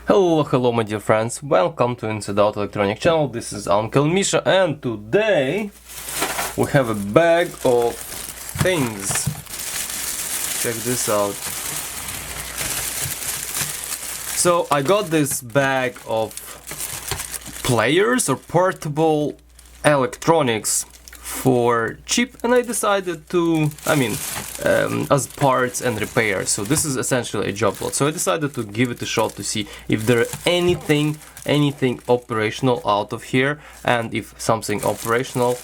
Hello my dear friends, welcome to Inside Out Electronic channel. This is Uncle Misha, and today we have a bag of things. Check this out. So I got this bag of players or portable electronics for cheap, and I decided to, as parts and repairs. So this is essentially a job lot. So I decided to give it a shot to see if there anything operational out of here, and if something operational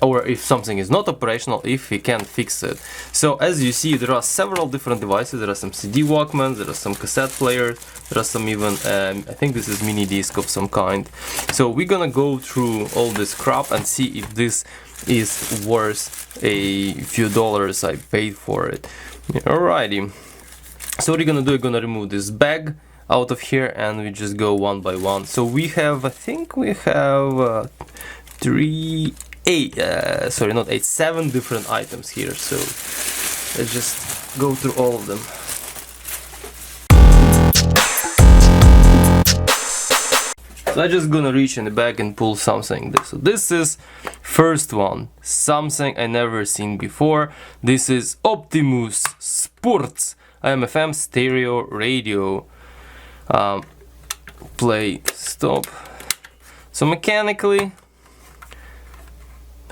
or if something is not operational, if we can fix it. So as you see, there are several different devices. There are some CD Walkmans, there are some cassette players, there are some even I think this is Minidisc of some kind. So we're gonna go through all this crap and see if this is worth a few dollars I paid for it. Alrighty, so what we're gonna do, we're gonna remove this bag out of here and we just go one by one. So we have, I think we have seven different items here. So let's just go through all of them. So I'm just gonna reach in the bag and pull something. So this is first one, something I never seen before. This is Optimus Sports AM/FM stereo radio. Play, stop. So mechanically,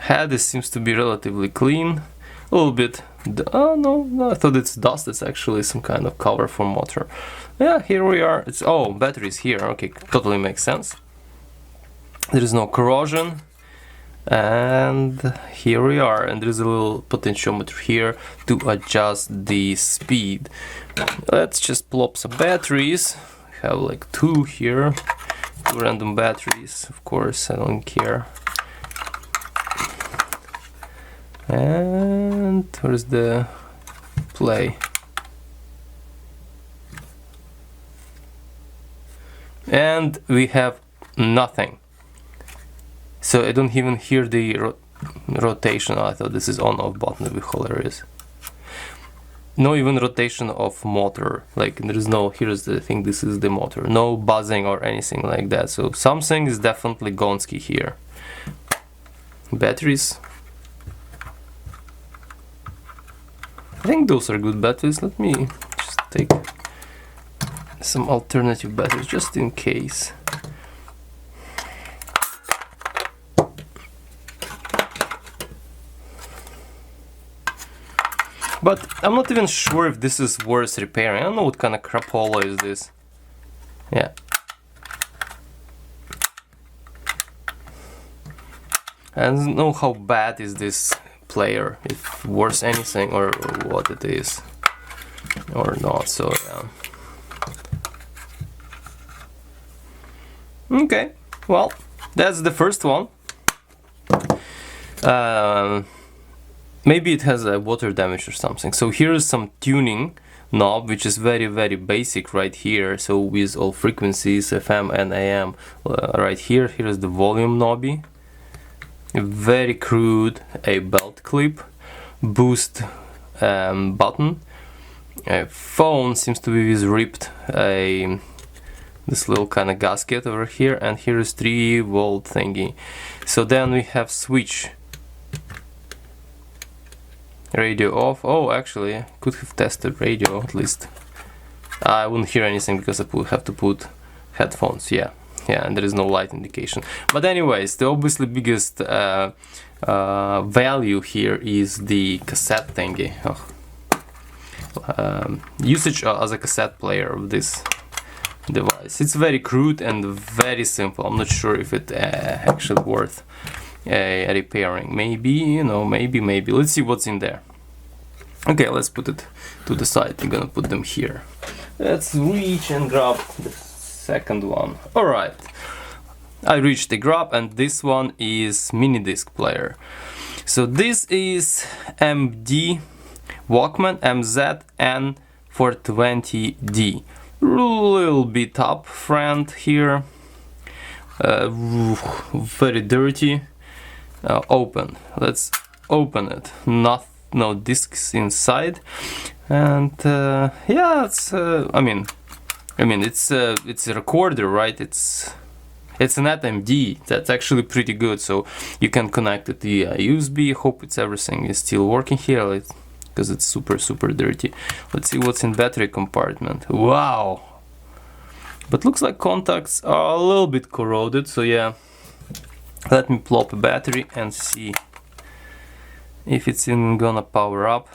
head seems to be relatively clean. A little bit. Oh no, I thought it's dust. It's actually some kind of cover for motor. Yeah, here we are. It's batteries here. Okay, totally makes sense. There is no corrosion, and here we are. And there is a little potentiometer here to adjust the speed. Let's just plop some batteries. We have like two here, two random batteries. Of course, I don't care. And where's the play? And we have nothing. So I don't even hear the rotation. I thought this is on-off button. It'd be hilarious. No even rotation of motor. Like there is no. Here's the thing. This is the motor. No buzzing or anything like that. So something is definitely gonski here. Batteries. I think those are good batteries. Let me just take some alternative batteries just in case. But I'm not even sure if this is worth repairing. I don't know what kind of crapola is this. Yeah. I don't know how bad is this player, if worth anything or what it is or not. So yeah. Okay, well, that's the first one. Maybe it has a water damage or something. So here is some tuning knob, which is very basic right here. So with all frequencies, FM and AM, right here. Here is the volume knobby. Very crude, a belt clip, boost button. A phone seems to be with ripped this little kind of gasket over here, and here is 3-volt thingy. So then we have switch, radio off. Oh, actually, I could have tested radio at least. I wouldn't hear anything because I would have to put headphones. Yeah, and there is no light indication. But anyways, the obviously biggest value here is the cassette thingy. Usage as a cassette player of this device. It's very crude and very simple. I'm not sure if it actually worth repairing. Maybe, maybe. Let's see what's in there. Okay, let's put it to the side. I'm gonna put them here. Let's reach and grab the second one. Alright, I reached the grab, and this one is Minidisc player. So this is MD Walkman MZ-N420D. Little bit up front here. Very dirty. Open. Let's open it. No discs inside, and yeah, it's I mean, it's a recorder, right? It's an ATMD. That's actually pretty good. So you can connect it via USB. Hope everything is still working here, because it's super dirty. Let's see what's in battery compartment. Wow. But looks like contacts are a little bit corroded. So yeah, let me plop a battery and see if it's even gonna power up.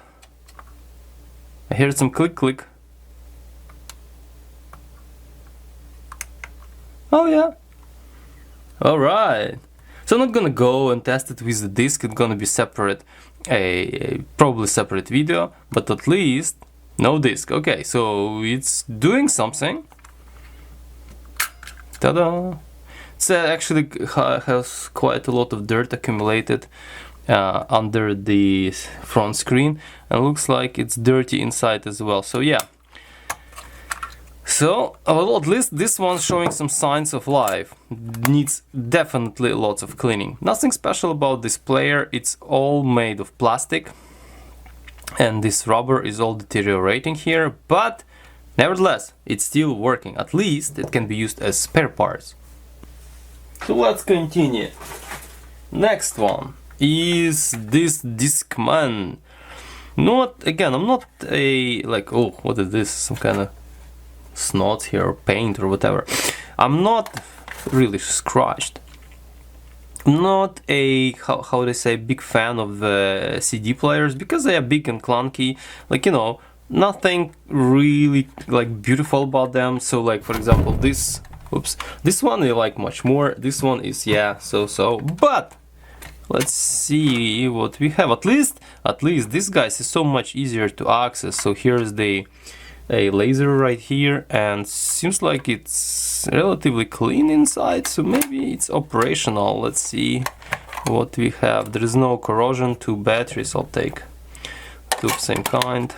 I hear some click. Oh yeah. Alright. So I'm not gonna go and test it with the disc. It's gonna be separate, probably separate video, but at least no disc. Okay, so it's doing something. Ta-da! It actually has quite a lot of dirt accumulated under the front screen, and looks like it's dirty inside as well. So yeah. So, well, at least this one's showing some signs of life. Needs definitely lots of cleaning. Nothing special about this player. It's all made of plastic, and this rubber is all deteriorating here, but nevertheless, it's still working. At least it can be used as spare parts. So let's continue. Next one is this Discman. Again, I'm not a, like, oh, what is this? Some kind of snot here, or paint, or whatever. I'm not really scratched. Not a, how they say, big fan of the CD players, because they are big and clunky. Like, you know, nothing really like beautiful about them. So like, for example, this one I like much more. This one is, yeah, so. But let's see what we have. At least this guy is so much easier to access. So here's a laser right here, and seems like it's relatively clean inside, so maybe it's operational. Let's see what we have. There is no corrosion. 2 batteries. I'll take 2 of same kind.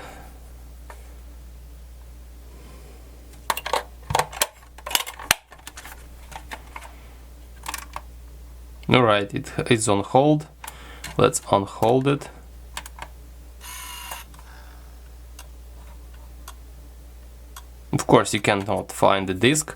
Alright, it's on hold. Let's unhold it. Of course, you cannot find the disc.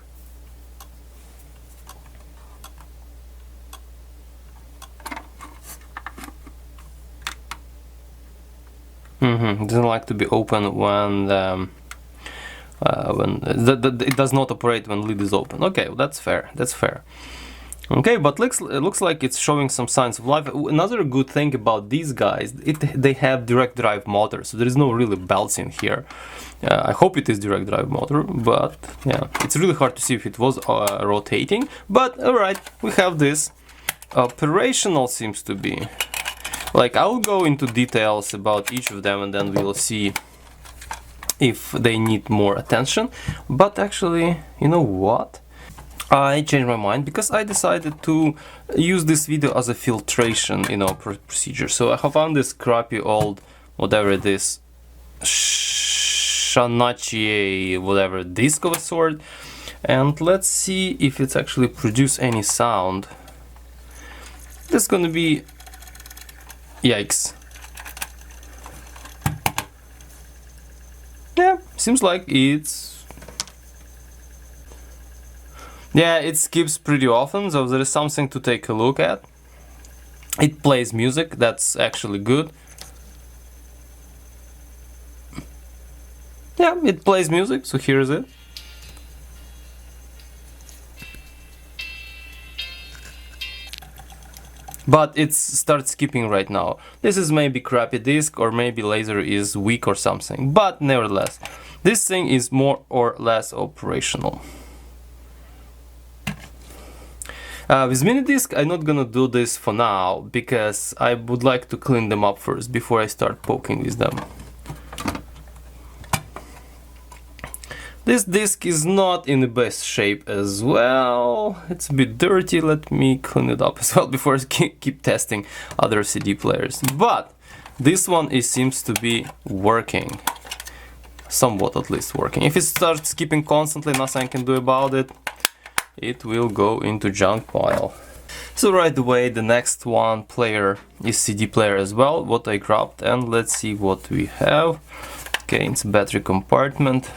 It doesn't like to be open when it does not operate when lid is open. Okay, well, that's fair. That's fair. Okay, but it looks like it's showing some signs of life. Another good thing about these guys, they have direct drive motor, so there is no really belts in here. I hope it is direct drive motor, but yeah, it's really hard to see if it was rotating. But alright, we have this. Operational seems to be. Like, I'll go into details about each of them, and then we'll see if they need more attention. But actually, you know what? I changed my mind, because I decided to use this video as a filtration, you know, procedure. So I have found this crappy old, whatever it is, Shanachi, whatever, disc of a sort, and let's see if it's actually produce any sound. This is gonna be, yikes. Yeah, seems like it's, yeah, it skips pretty often, so there is something to take a look at. It plays music, that's actually good. Yeah, it plays music, so here's it. But it starts skipping right now. This is maybe crappy disc, or maybe laser is weak or something. But nevertheless, this thing is more or less operational. With Minidisc, I'm not gonna do this for now, because I would like to clean them up first before I start poking with them. This disc is not in the best shape as well. It's a bit dirty. Let me clean it up as well before I keep testing other CD players. But this one, it seems to be working. Somewhat, at least, working. If it starts skipping constantly, nothing I can do about it. It will go into junk pile. So right away, the next one player is CD player as well, what I grabbed, and let's see what we have. Okay, it's battery compartment.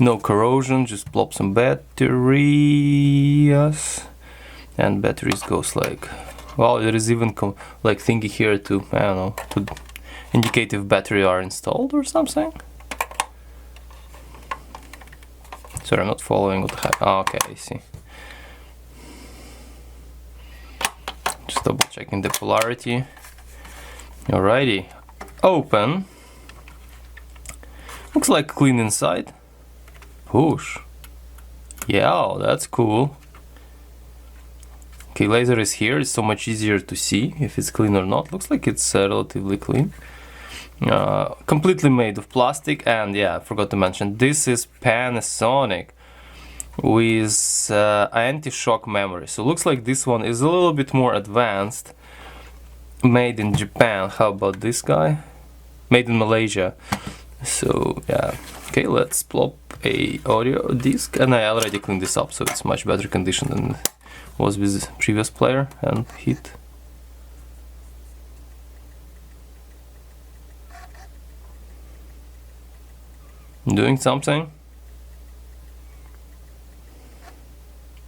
No corrosion, just plop some batteries, and batteries goes like, well, there is even like thingy here to, I don't know, to indicate if battery are installed or something. Sorry, I'm not following what the heck. Oh, okay, I see. Just double checking the polarity. Alrighty, open. Looks like clean inside. Push. Yeah, that's cool. Okay, laser is here. It's so much easier to see if it's clean or not. Looks like it's relatively clean. Completely made of plastic, and yeah, I forgot to mention, this is Panasonic with anti-shock memory. So looks like this one is a little bit more advanced. Made in Japan. How about this guy? Made in Malaysia. So yeah. Okay, let's plop a audio disc, and I already cleaned this up, so it's much better condition than it was with the previous player. And hit. Doing something?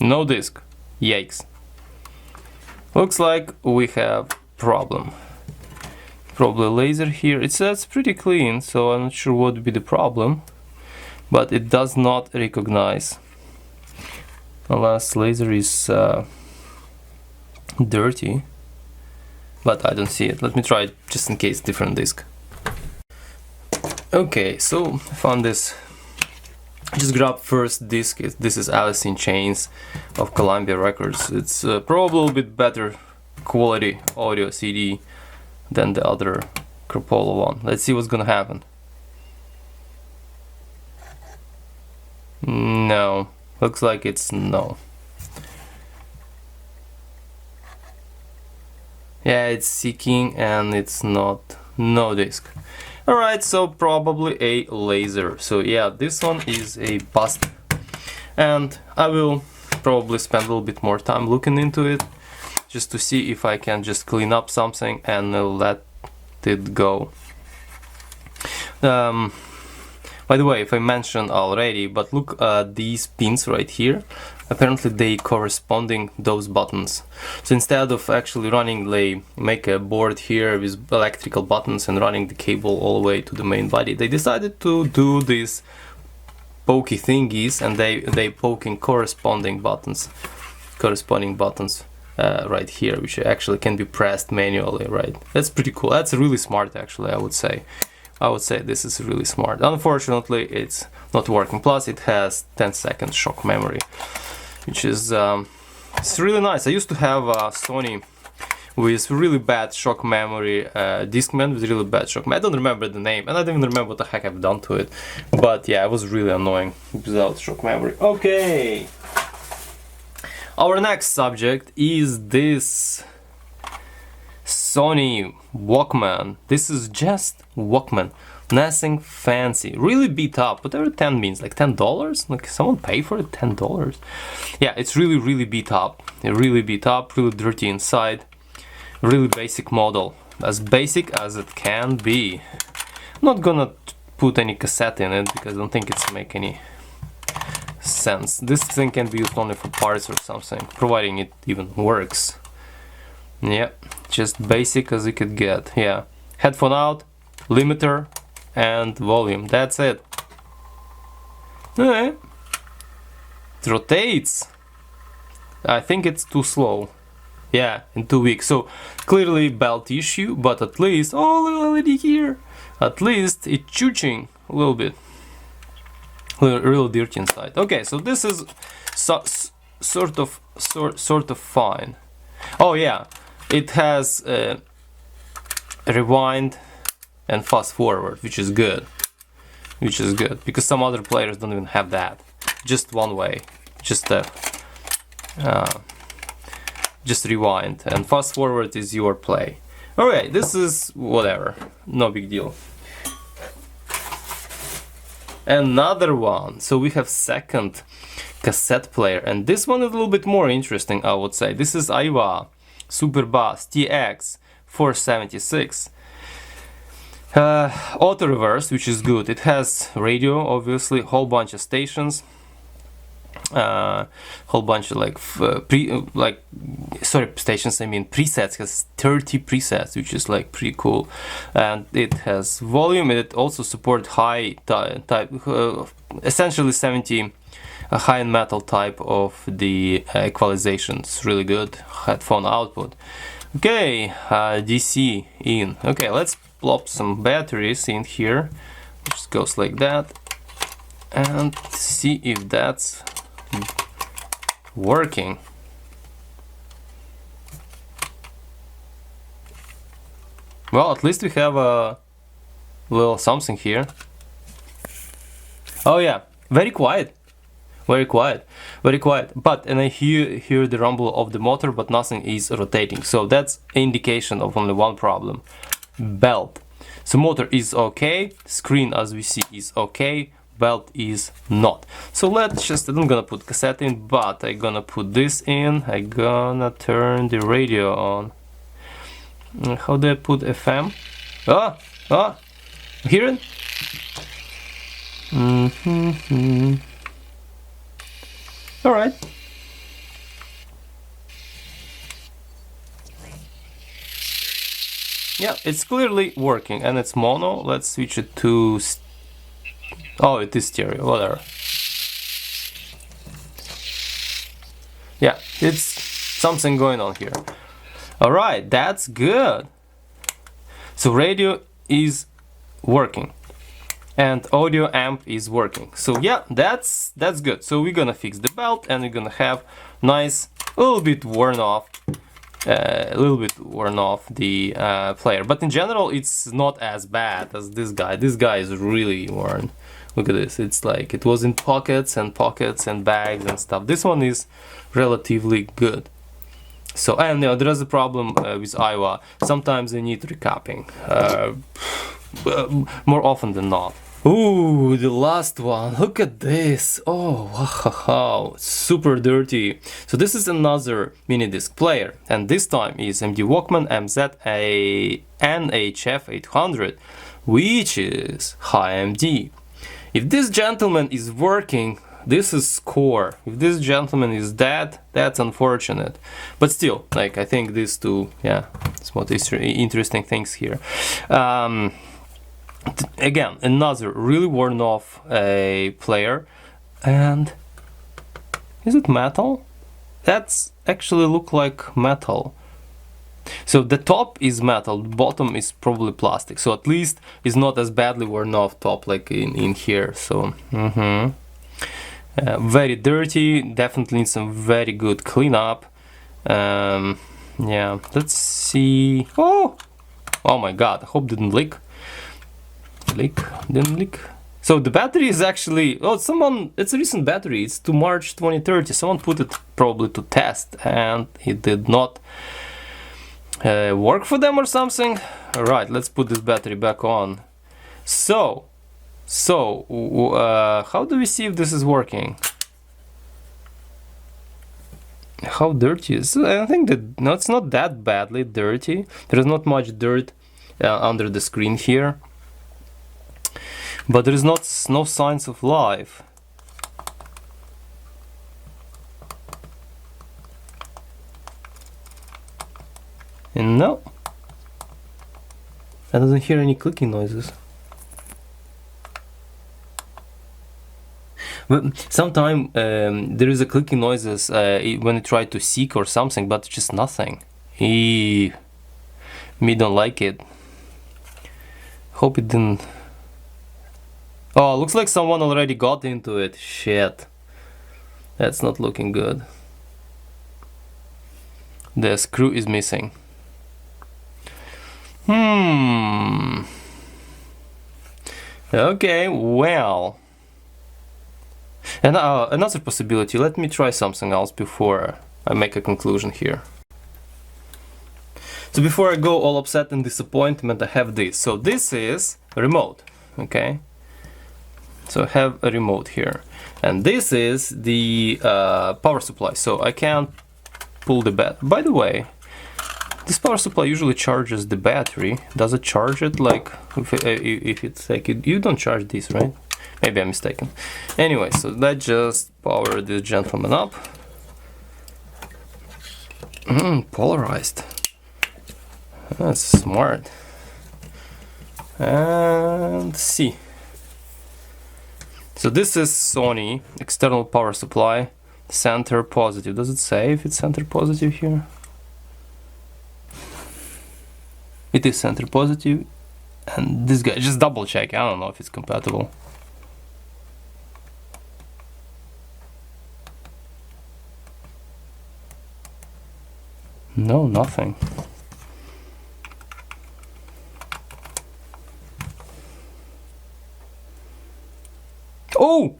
No disc. Yikes. Looks like we have problem. Probably laser here. It says pretty clean, so I'm not sure what would be the problem, but it does not recognize unless laser is dirty, but I don't see it. Let me try it just in case, different disc. Okay, so I found this. Just grab first disc. This is Alice in Chains of Columbia Records. It's probably a little bit better quality audio CD than the other Crapola one. Let's see what's gonna happen. No, looks like it's no. Yeah, it's seeking and it's not, no disc. Alright, so probably a laser. So yeah, this one is a bust, and I will probably spend a little bit more time looking into it just to see if I can just clean up something and let it go. By the way, if I mentioned already, but look at these pins right here. Apparently they corresponding those buttons. So instead of actually running, they make a board here with electrical buttons and running the cable all the way to the main body. They decided to do these pokey thingies, and they poking corresponding buttons right here, which actually can be pressed manually, right? That's pretty cool. That's really smart, actually, I would say. This is really smart. Unfortunately, it's not working. Plus, it has 10-second shock memory, which is it's really nice. I used to have a Sony with really bad shock memory, Discman with really bad shock memory. I don't remember the name, and I don't even remember what the heck I've done to it. But yeah, it was really annoying without shock memory. Okay. Our next subject is this Sony Walkman. This is just Walkman, nothing fancy, really beat up. Whatever 10 means, like $10? Like someone pay for it, $10? Yeah, it's really beat up. Really beat up, really dirty inside. Really basic model, as basic as it can be. I'm not gonna put any cassette in it because I don't think it's make any sense. This thing can be used only for parts or something, providing it even works. Yeah, just basic as you could get. Yeah, headphone out, limiter, and volume. That's it. It rotates. I think it's too slow. Yeah, in 2 weeks. So clearly belt issue, but at least, oh, little LED here. At least it's chooching a little bit. Real dirty inside. Okay, so this is sort of fine. Oh yeah, it has rewind and fast forward, which is good. Because some other players don't even have that. Just one way, just rewind, and fast forward is your play. Alright, this is whatever, no big deal. Another one. So we have second cassette player, and this one is a little bit more interesting, I would say. This is Aiwa TX476. Auto reverse, which is good. It has radio, obviously, whole bunch of stations, whole bunch of stations. I mean presets. Has 30 presets, which is like pretty cool, and it has volume. It also supports high type, essentially 70. A high metal type of the equalization. It's really good. Headphone output. Okay, DC in. Okay, let's plop some batteries in here. Just goes like that, and see if that's working. Well, at least we have a little something here. Oh yeah, very quiet. Very quiet, very quiet. But and I hear the rumble of the motor, but nothing is rotating. So that's an indication of only one problem: belt. So motor is okay, screen as we see is okay, belt is not. So let's just, I'm gonna put cassette in, but I'm gonna put this in. I'm gonna turn the radio on. How do I put FM? Hear it? All right. Yeah, it's clearly working, and it's mono. Let's switch it to... Oh, it is stereo, whatever. Yeah, it's something going on here. All right, that's good. So radio is working. And audio amp is working. So yeah, that's good. So we're gonna fix the belt, and we're gonna have nice, a little bit worn off the player. But in general, it's not as bad as this guy. This guy is really worn. Look at this. It's like it was in pockets and bags and stuff. This one is relatively good. So, and there is a problem with Aiwa. Sometimes they need recapping. More often than not. Ooh, the last one. Look at this. Oh, wow, super dirty. So this is another Minidisc player, and this time is MD Walkman MZ NHF800, which is high MD. If this gentleman is working, this is score. If this gentleman is dead, that's unfortunate. But still, like, I think these two, yeah, it's what is interesting things here. Again, another really worn off player. And is it metal? That's actually look like metal. So the top is metal, the bottom is probably plastic. So at least it's not as badly worn off top like in here. So very dirty, definitely needs some very good cleanup. Yeah, let's see. Oh my god, I hope didn't leak. Didn't leak. So the battery is actually, it's a recent battery, it's to March 2030. Someone put it probably to test, and it did not work for them or something. All right, let's put this battery back on. So how do we see if this is working? How dirty is it? I think that, no, it's not that badly dirty. There is not much dirt under the screen here, but there is no signs of life. And no, I don't hear any clicking noises. But sometimes there is a clicking noises when you try to seek or something, but just nothing. Me don't like it. Hope it didn't. Oh, looks like someone already got into it. Shit, that's not looking good. The screw is missing. Okay, well. And another possibility, let me try something else before I make a conclusion here. So before I go all upset and disappointment, I have this. So this is a remote, okay? So I have a remote here. And this is the power supply, so I can't pull the bat. By the way, This power supply usually charges the battery. Does it charge it like if it's like you don't charge this, right? Maybe I'm mistaken. Anyway, so let's just power this gentleman up. Polarized. That's smart. And see. So this is Sony external power supply, center positive. Does it say if it's center positive here? It is center positive. And this guy, just double check. I don't know if it's compatible. No, nothing. Oh!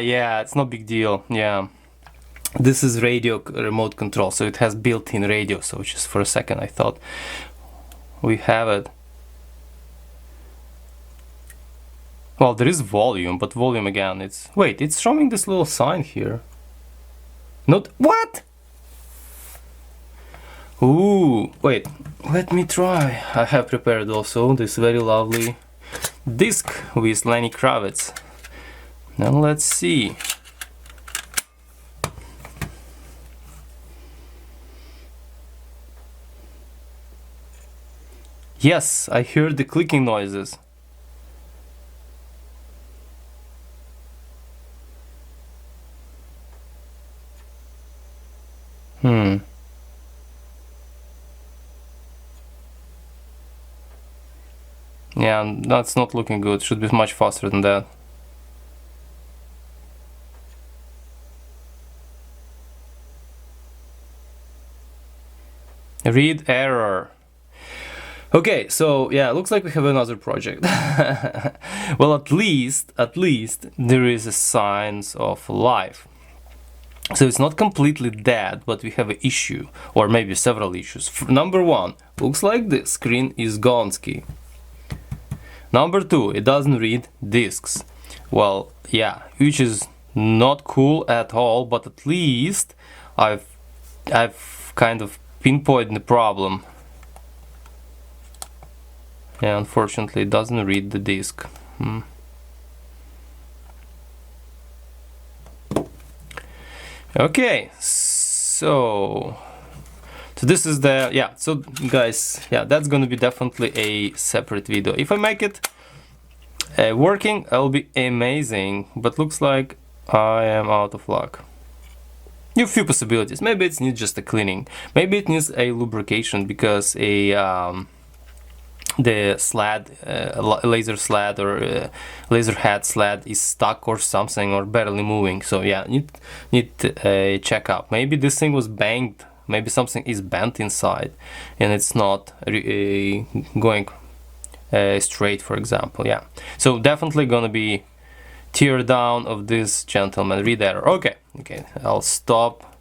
Yeah, it's no big deal. Yeah. This is radio remote control, so it has built-in radio. So just for a second I thought we have it. Well, there is volume, but volume again, it's... Wait, it's showing this little sign here. Not... What? Ooh, wait, let me try. I have prepared also this very lovely disc with Lenny Kravitz. Now let's see. Yes, I heard the clicking noises. Yeah, that's not looking good. Should be much faster than that. Read error. Okay, so yeah, looks like we have another project. Well, at least there is a signs of life. So it's not completely dead, but we have an issue, or maybe several issues. Number one, looks like the screen is gonski. Number two, it doesn't read discs. Well, yeah, which is not cool at all, but at least I've kind of pinpointed the problem. Yeah, unfortunately, it doesn't read the disc. Okay, so this is the, yeah, so guys, yeah, that's gonna be definitely a separate video. If I make it working, it'll be amazing, but looks like I am out of luck. You have few possibilities. Maybe it needs just a cleaning, maybe it needs a lubrication because the sled, laser sled or laser head sled is stuck or something, or barely moving. So yeah, need to check out. Maybe this thing was banged, maybe something is bent inside and it's not going straight, for example. Yeah, so definitely gonna be tear down of this gentleman. Read error. Okay, I'll stop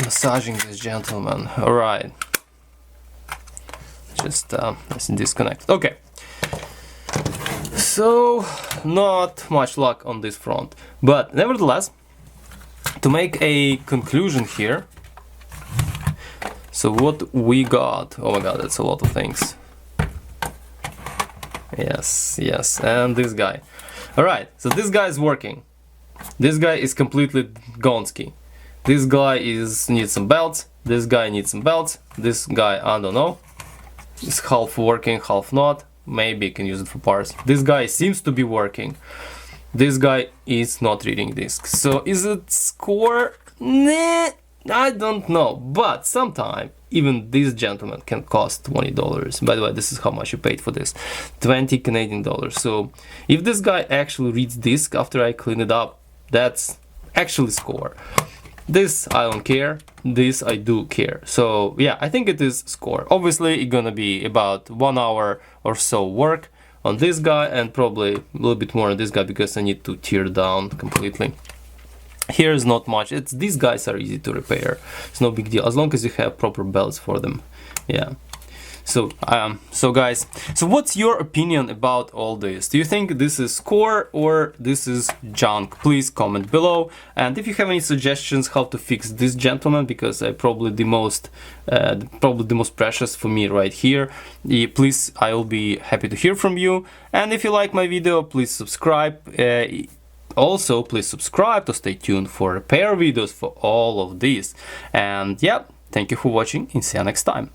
massaging this gentleman. All right, just let's disconnect. Okay, so not much luck on this front, but nevertheless, to make a conclusion here, so what we got, oh my god, that's a lot of things. Yes, and this guy. Alright, so this guy is working. This guy is completely gonski. This guy needs some belts. This guy needs some belts. This guy, I don't know, is half working, half not. Maybe you can use it for parts. This guy seems to be working. This guy is not reading discs. So is it score? Nah, I don't know. But sometime even this gentleman can cost $20. By the way, this is how much you paid for this. 20 Canadian dollars. So if this guy actually reads disc after I clean it up, that's actually score. This I don't care, this I do care. So yeah, I think it is score. Obviously it's gonna be about 1 hour or so work on this guy and probably a little bit more on this guy because I need to tear down completely. Here is not much. These guys are easy to repair. It's no big deal as long as you have proper belts for them. Yeah. So guys, so what's your opinion about all this? Do you think this is core or this is junk? Please comment below. And if you have any suggestions how to fix this gentleman, because I probably the most precious for me right here, please, I will be happy to hear from you. And if you like my video, please subscribe. Also, please subscribe to stay tuned for repair videos for all of these. And yeah, thank you for watching and see you next time.